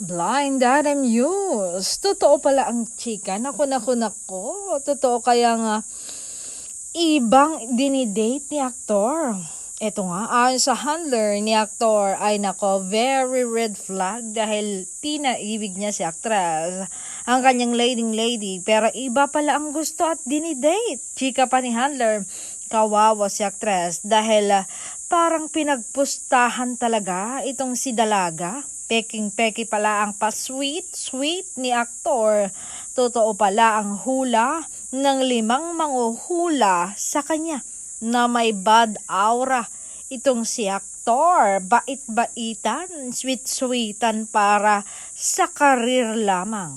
Blind Item News. Totoo pala ang chika. Naku. Totoo kaya nga ibang dinidate ni aktor. Eto nga, ayon sa handler ni aktor ay nako, very red flag dahil pinaibig niya si actress, ang kanyang leading lady, pero iba pala ang gusto at dinidate. Chika pa ni handler, kawawa si actress dahil parang pinagpustahan talaga itong si dalaga. Peking-peki pala ang pa-sweet ni aktor. Totoo pala ang hula ng 5 manghuhula sa kanya na may bad aura. Itong si aktor, bait-baitan, sweet-sweetan para sa karir lamang.